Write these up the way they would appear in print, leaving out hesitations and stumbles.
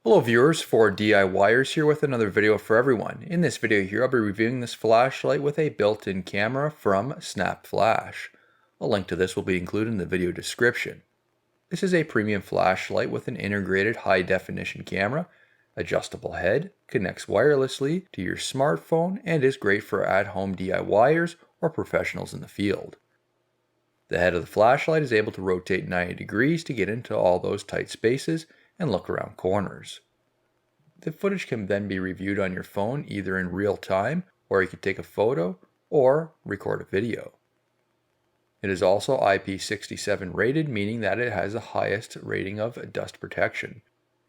Hello viewers, 4DIYers here with another video for everyone. In this video here I'll be reviewing this flashlight with a built-in camera from Snapflash. A link to this will be included in the video description. This is a premium flashlight with an integrated high-definition camera, adjustable head, connects wirelessly to your smartphone, and is great for at-home DIYers or professionals in the field. The head of the flashlight is able to rotate 90 degrees to get into all those tight spaces and look around corners. The footage can then be reviewed on your phone either in real time, or you can take a photo or record a video. It is also IP67 rated, meaning that it has the highest rating of dust protection.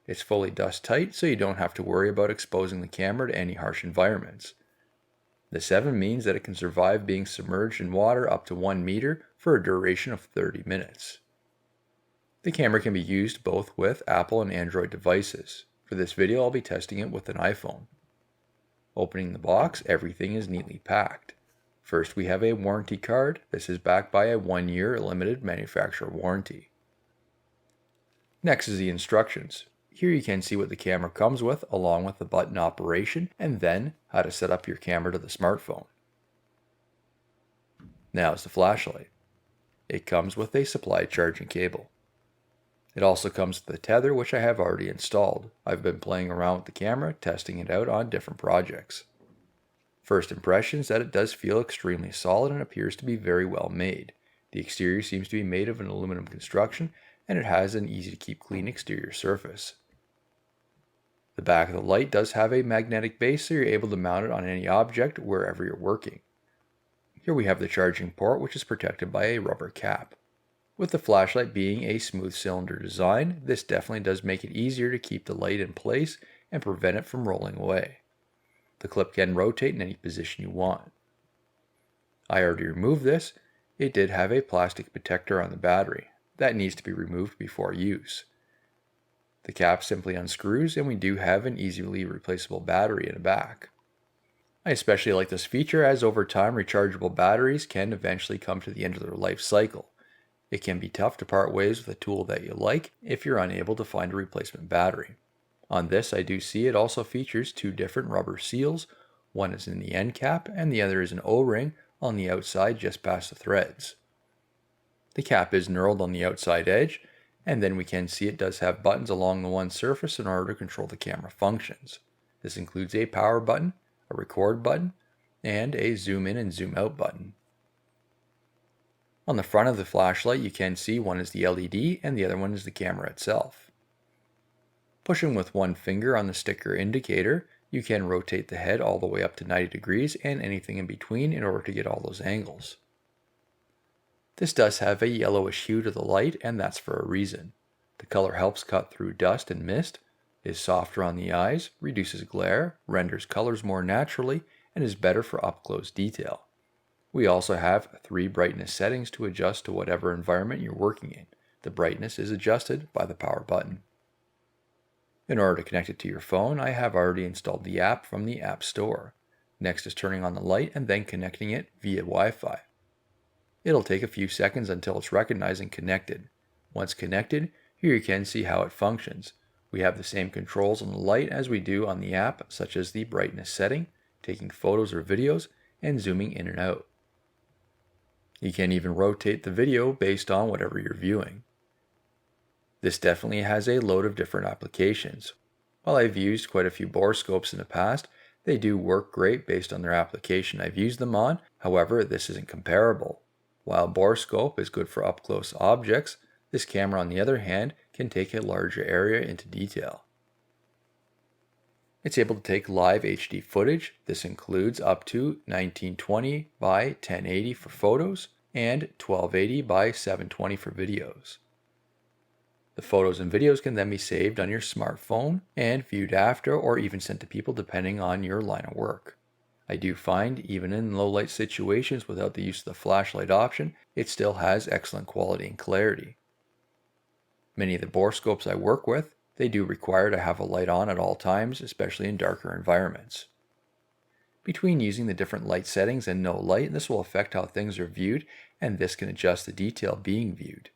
It's fully dust tight, so you don't have to worry about exposing the camera to any harsh environments. The 7 means that it can survive being submerged in water up to 1 meter for a duration of 30 minutes. The camera can be used both with Apple and Android devices. For this video, I'll be testing it with an iPhone. Opening the box, everything is neatly packed. First, we have a warranty card. This is backed by a 1-year limited manufacturer warranty. Next is the instructions. Here you can see what the camera comes with, along with the button operation, and then how to set up your camera to the smartphone. Now is the flashlight. It comes with a supply charging cable. It also comes with a tether, which I have already installed. I've been playing around with the camera, testing it out on different projects. First impressions that it does feel extremely solid and appears to be very well made. The exterior seems to be made of an aluminum construction, and it has an easy to keep clean exterior surface. The back of the light does have a magnetic base, so you're able to mount it on any object wherever you're working. Here we have the charging port, which is protected by a rubber cap. With the flashlight being a smooth cylinder design, this definitely does make it easier to keep the light in place and prevent it from rolling away. The clip can rotate in any position you want. I already removed this. It did have a plastic protector on the battery. That needs to be removed before use. The cap simply unscrews, and we do have an easily replaceable battery in the back. I especially like this feature, as over time rechargeable batteries can eventually come to the end of their life cycle. It can be tough to part ways with a tool that you like if you're unable to find a replacement battery. On this, I do see it also features 2 different rubber seals. One is in the end cap and the other is an O-ring on the outside just past the threads. The cap is knurled on the outside edge, and then we can see it does have buttons along the one surface in order to control the camera functions. This includes a power button, a record button, and a zoom in and zoom out button. On the front of the flashlight, you can see one is the LED and the other one is the camera itself. Pushing with one finger on the sticker indicator, you can rotate the head all the way up to 90 degrees and anything in between in order to get all those angles. This does have a yellowish hue to the light, and that's for a reason. The color helps cut through dust and mist, is softer on the eyes, reduces glare, renders colors more naturally, and is better for up-close detail. We also have 3 brightness settings to adjust to whatever environment you're working in. The brightness is adjusted by the power button. In order to connect it to your phone, I have already installed the app from the App Store. Next is turning on the light and then connecting it via Wi-Fi. It'll take a few seconds until it's recognized and connected. Once connected, here you can see how it functions. We have the same controls on the light as we do on the app, such as the brightness setting, taking photos or videos, and zooming in and out. You can even rotate the video based on whatever you're viewing. This definitely has a load of different applications. While I've used quite a few borescopes in the past, they do work great based on their application I've used them on. However, this isn't comparable. While borescope is good for up-close objects, this camera on the other hand can take a larger area into detail. It's able to take live HD footage. This includes up to 1920 by 1080 for photos and 1280 by 720 for videos. The photos and videos can then be saved on your smartphone and viewed after, or even sent to people depending on your line of work. I do find, even in low light situations without the use of the flashlight option, it still has excellent quality and clarity. Many of the borescopes I work with, they do require to have a light on at all times, especially in darker environments. Between using the different light settings and no light, this will affect how things are viewed, and this can adjust the detail being viewed.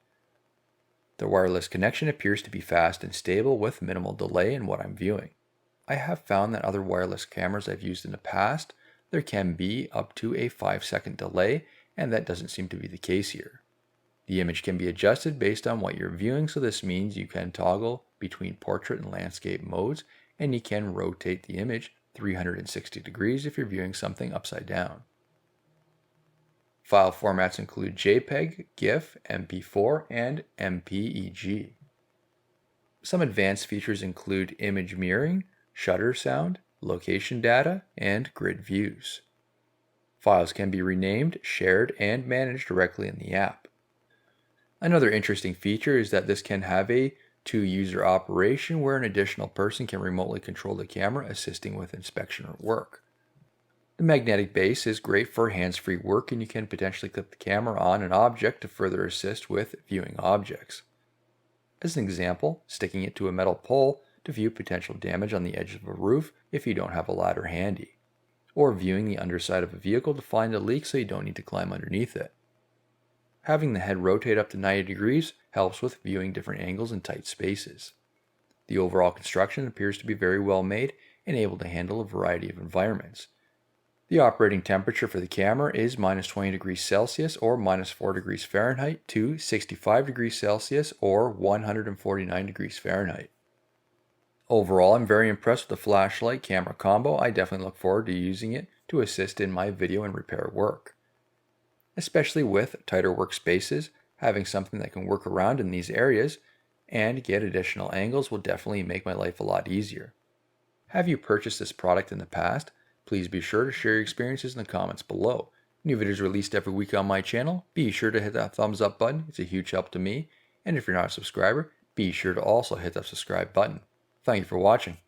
The wireless connection appears to be fast and stable with minimal delay in what I'm viewing. I have found that other wireless cameras I've used in the past, there can be up to a 5-second delay, and that doesn't seem to be the case here. The image can be adjusted based on what you're viewing, so this means you can toggle between portrait and landscape modes, and you can rotate the image 360 degrees if you're viewing something upside down. File formats include JPEG, GIF, MP4, and MPEG. Some advanced features include image mirroring, shutter sound, location data, and grid views. Files can be renamed, shared, and managed directly in the app. Another interesting feature is that this can have a two-user operation where an additional person can remotely control the camera, assisting with inspection or work. The magnetic base is great for hands-free work, and you can potentially clip the camera on an object to further assist with viewing objects. As an example, sticking it to a metal pole to view potential damage on the edge of a roof if you don't have a ladder handy, or viewing the underside of a vehicle to find a leak so you don't need to climb underneath it. Having the head rotate up to 90 degrees helps with viewing different angles in tight spaces. The overall construction appears to be very well made and able to handle a variety of environments. The operating temperature for the camera is -20 degrees Celsius or -4 degrees Fahrenheit to 65 degrees Celsius or 149 degrees Fahrenheit. Overall, I'm very impressed with the flashlight camera combo. I definitely look forward to using it to assist in my video and repair work. Especially with tighter workspaces, having something that can work around in these areas and get additional angles will definitely make my life a lot easier. Have you purchased this product in the past? Please be sure to share your experiences in the comments below. New videos released every week on my channel. Be sure to hit that thumbs up button. It's a huge help to me. And if you're not a subscriber, be sure to also hit that subscribe button. Thank you for watching.